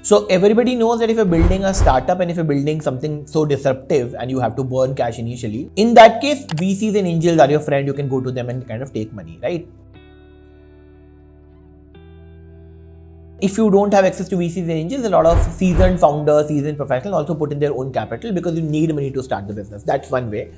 So everybody knows that if you're building a startup and if you're building something so disruptive and you have to burn cash initially, in that case, VCs and angels are your friend. You can go to them and kind of take money, right? If you don't have access to VCs and angels, a lot of seasoned founders, seasoned professionals also put in their own capital because you need money to start the business. That's one way.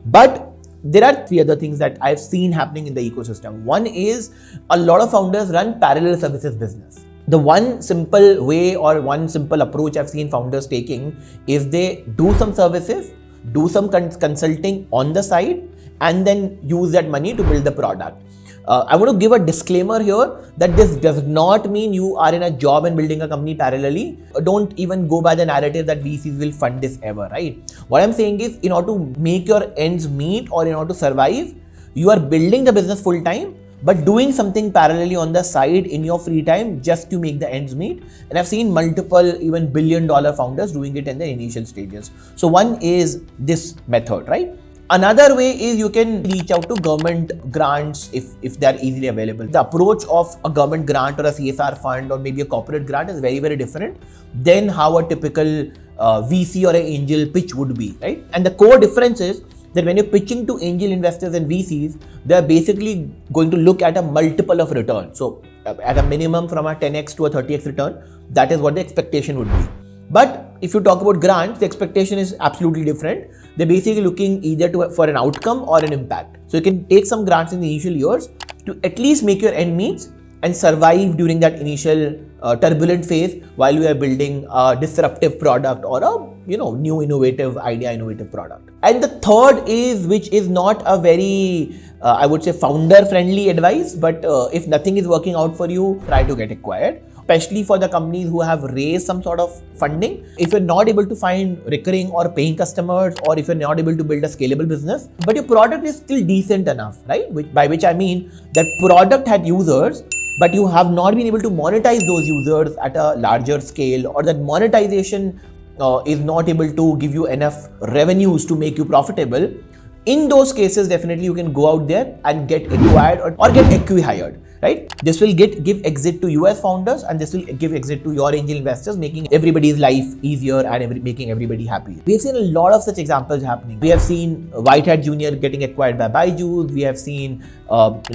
But there are three other things that I've seen happening in the ecosystem. One is a lot of founders run parallel services business. The one simple way or one simple approach I've seen founders taking is they do some services, do some consulting on the side, and then use that money to build the product. I want to give a disclaimer here that this does not mean you are in a job and building a company parallelly. Don't even go by the narrative that VCs will fund this ever, right? What I'm saying is, in order to make your ends meet or in order to survive, you are building the business full time, but doing something parallelly on the side in your free time just to make the ends meet. And I've seen multiple even billion-dollar founders doing it in the initial stages. So one is this method, right? Another way is you can reach out to government grants if they're easily available. The approach of a government grant or a CSR fund or maybe a corporate grant is very, very different than how a typical VC or an angel pitch would be, right? And the core difference is that when you're pitching to angel investors and VCs, they're basically going to look at a multiple of return. So at a minimum from a 10x to a 30x return, that is what the expectation would be. But if you talk about grants, the expectation is absolutely different. They're basically looking either for an outcome or an impact. So you can take some grants in the initial years to at least make your end meets and survive during that initial turbulent phase while you are building a disruptive product or a new innovative idea, innovative product. And the third is, which is not a very, I would say, founder-friendly advice, but if nothing is working out for you, try to get acquired. Especially for the companies who have raised some sort of funding. If you're not able to find recurring or paying customers, or if you're not able to build a scalable business, but your product is still decent enough, right? By which I mean that product had users, but you have not been able to monetize those users at a larger scale, or that monetization is not able to give you enough revenues to make you profitable. In those cases, definitely you can go out there and get acquired or get acqui-hired. Right? This will give exit to US founders, and this will give exit to your angel investors, making everybody's life easier and making everybody happy. We have seen a lot of such examples happening. We have seen Whitehead Jr. getting acquired by Byju's. We have seen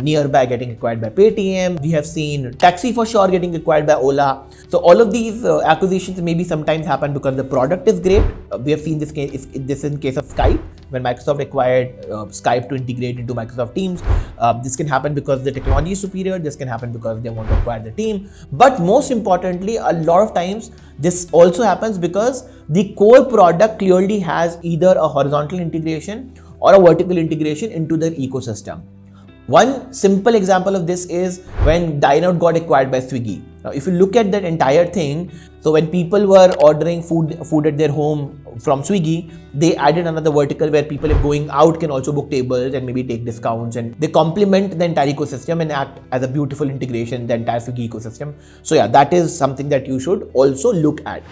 Nearby getting acquired by Paytm. We have seen Taxi for Sure getting acquired by Ola. So all of these acquisitions maybe sometimes happen because the product is great. We have seen this in case of Skype. When Microsoft acquired Skype to integrate into Microsoft Teams. This can happen because the technology is superior. This can happen because they want to acquire the team. But most importantly, a lot of times this also happens because the core product clearly has either a horizontal integration or a vertical integration into their ecosystem. One simple example of this is when Dineout got acquired by Swiggy. Now, if you look at that entire thing, so when people were ordering food at their home from Swiggy, they added another vertical where people, if going out, can also book tables and maybe take discounts, and they complement the entire ecosystem and act as a beautiful integration, the entire Swiggy ecosystem. So yeah, that is something that you should also look at.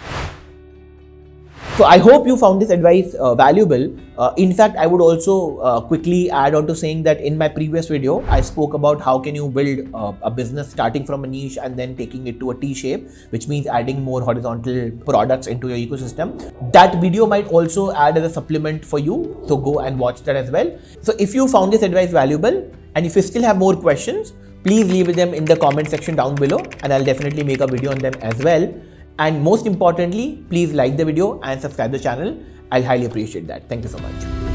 So I hope you found this advice valuable. In fact, I would also quickly add on to saying that in my previous video, I spoke about how can you build a business starting from a niche and then taking it to a T-shape, which means adding more horizontal products into your ecosystem. That video might also add as a supplement for you. So go and watch that as well. So if you found this advice valuable and if you still have more questions, please leave them in the comment section down below and I'll definitely make a video on them as well. And most importantly, please like the video and subscribe the channel. I'll highly appreciate that. Thank you so much.